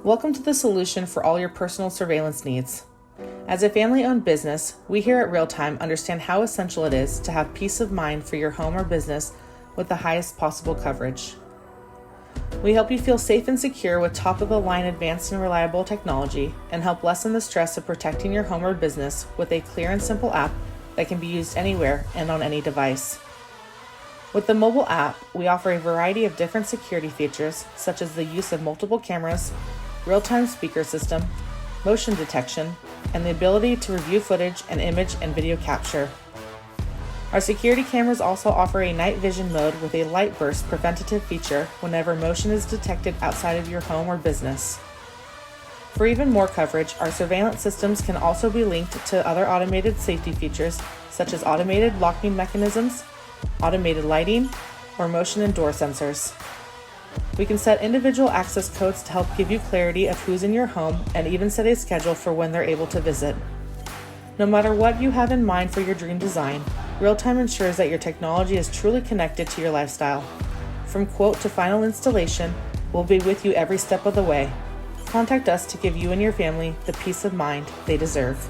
Welcome to the solution for all your personal surveillance needs. As a family-owned business, we here at ReelTime understand how essential it is to have peace of mind for your home or business with the highest possible coverage. We help you feel safe and secure with top-of-the-line advanced and reliable technology and help lessen the stress of protecting your home or business with a clear and simple app that can be used anywhere and on any device. With the mobile app, we offer a variety of different security features such as the use of multiple cameras, real-time speaker system, motion detection, and the ability to review footage and image and video capture. Our security cameras also offer a night vision mode with a light burst preventative feature whenever motion is detected outside of your home or business. For even more coverage, our surveillance systems can also be linked to other automated safety features such as automated locking mechanisms, automated lighting, or motion and door sensors. We can set individual access codes to help give you clarity of who's in your home and even set a schedule for when they're able to visit. No matter what you have in mind for your dream design, ReelTime ensures that your technology is truly connected to your lifestyle. From quote to final installation, we'll be with you every step of the way. Contact us to give you and your family the peace of mind they deserve.